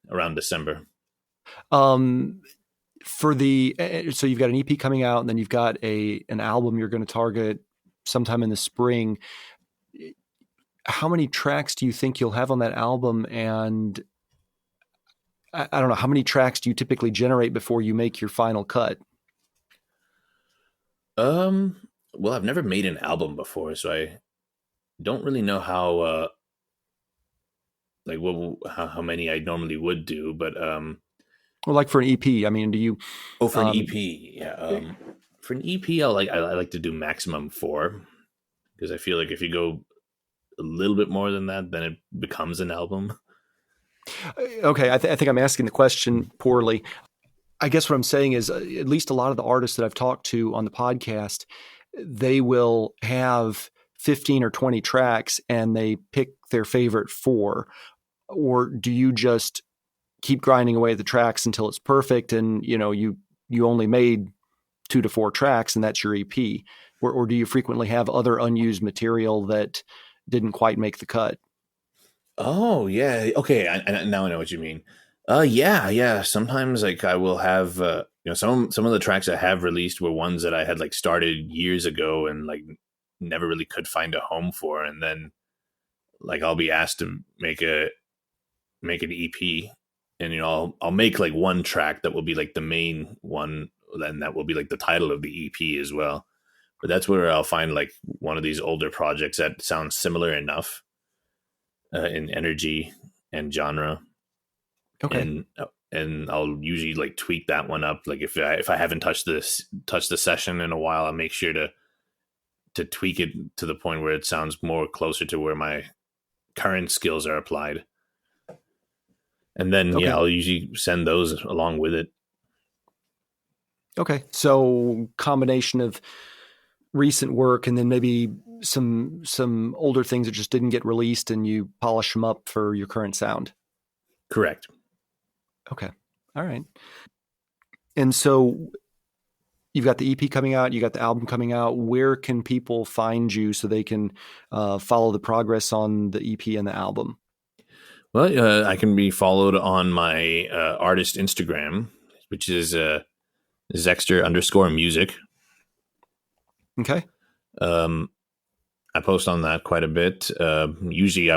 around December. Um, so you've got an EP coming out, and then you've got an album you're going to target sometime in the spring. How many tracks do you think you'll have on that album? And I don't know, how many tracks do you typically generate before you make your final cut? Um, well, I've never made an album before, so I don't really know how like how many I normally would do, but Well, like for an EP, I mean, do you? oh, for an EP, yeah. For an EP, I like to do maximum 4 because I feel like if you go a little bit more than that, then it becomes an album. Okay, I think I'm asking the question poorly. I guess what I'm saying is, at least a lot of the artists that I've talked to on the podcast, they will have 15 or 20 tracks and they pick their favorite 4. Or do you just keep grinding away at the tracks until it's perfect and, you only made 2 to 4 tracks and that's your EP? Or do you frequently have other unused material that didn't quite make the cut? Oh yeah, okay. Now I know what you mean. Yeah. Sometimes like I will have some of the tracks I have released were ones that I had like started years ago and like never really could find a home for, and then like I'll be asked to make an EP, and I'll make like one track that will be like the main one, then that will be like the title of the EP as well. But that's where I'll find like one of these older projects that sounds similar enough in energy and genre. Okay. And I'll usually like tweak that one up. Like if I haven't touched the session in a while, I'll make sure to tweak it to the point where it sounds more closer to where my current skills are applied. And then Okay. I'll usually send those along with it. Okay. So combination of recent work and then maybe some older things that just didn't get released and you polish them up for your current sound. Correct. Okay. All right. And so you've got the EP coming out, you got the album coming out. Where can people find you so they can follow the progress on the EP and the album? Well, I can be followed on my artist Instagram, which is ZeXter_music. Okay. I post on that quite a bit. Usually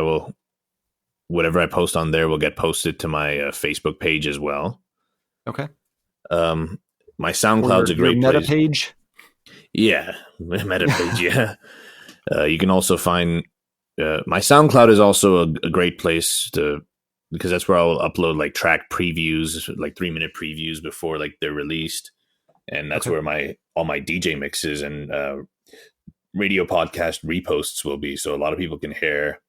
whatever I post on there will get posted to my Facebook page as well. Okay. My SoundCloud's a great meta place. page. Yeah, meta page. Yeah. You can also find my SoundCloud is also a great place because that's where I'll upload like track previews, like 3-minute previews before like they're released, and that's where all my DJ mixes and radio podcast reposts will be. So a lot of people can hear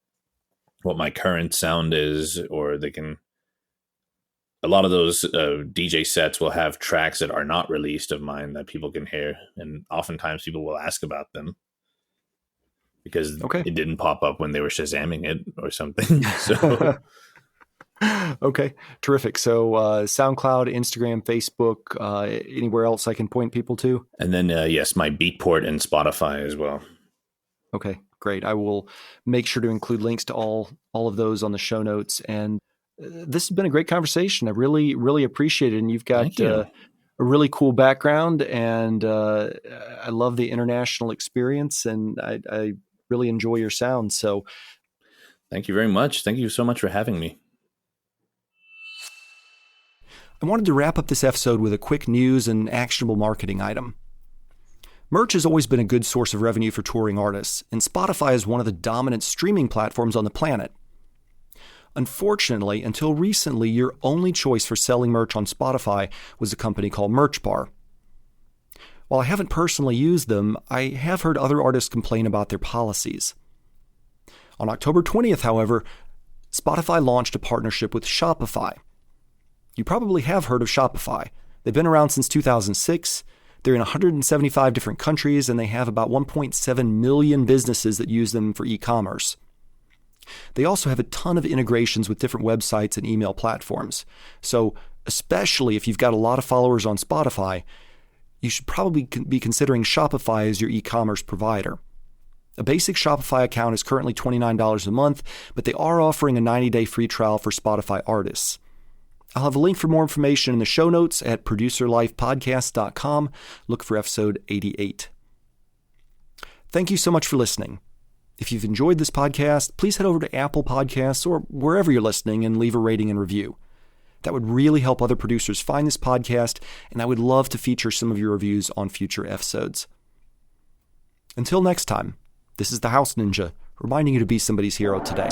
what my current sound is, or a lot of those DJ sets will have tracks that are not released of mine that people can hear. And oftentimes people will ask about them because it didn't pop up when they were Shazamming it or something. So, okay, terrific. So SoundCloud, Instagram, Facebook, anywhere else I can point people to? And then, yes, my Beatport and Spotify as well. Okay, great. I will make sure to include links to all of those on the show notes. And this has been a great conversation. I really, really appreciate it. And you've got a really cool background, and I love the international experience, and I really enjoy your sound. So thank you very much. Thank you so much for having me. I wanted to wrap up this episode with a quick news and actionable marketing item. Merch has always been a good source of revenue for touring artists, and Spotify is one of the dominant streaming platforms on the planet. Unfortunately, until recently, your only choice for selling merch on Spotify was a company called Merch Bar. While I haven't personally used them, I have heard other artists complain about their policies. On October 20th, however, Spotify launched a partnership with Shopify. You probably have heard of Shopify. They've been around since 2006. They're in 175 different countries, and they have about 1.7 million businesses that use them for e-commerce. They also have a ton of integrations with different websites and email platforms. So, especially if you've got a lot of followers on Spotify, you should probably be considering Shopify as your e-commerce provider. A basic Shopify account is currently $29 a month, but they are offering a 90-day free trial for Spotify artists. I'll have a link for more information in the show notes at producerlifepodcast.com. Look for episode 88. Thank you so much for listening. If you've enjoyed this podcast, please head over to Apple Podcasts or wherever you're listening and leave a rating and review. That would really help other producers find this podcast, and I would love to feature some of your reviews on future episodes. Until next time, this is the House Ninja, reminding you to be somebody's hero today.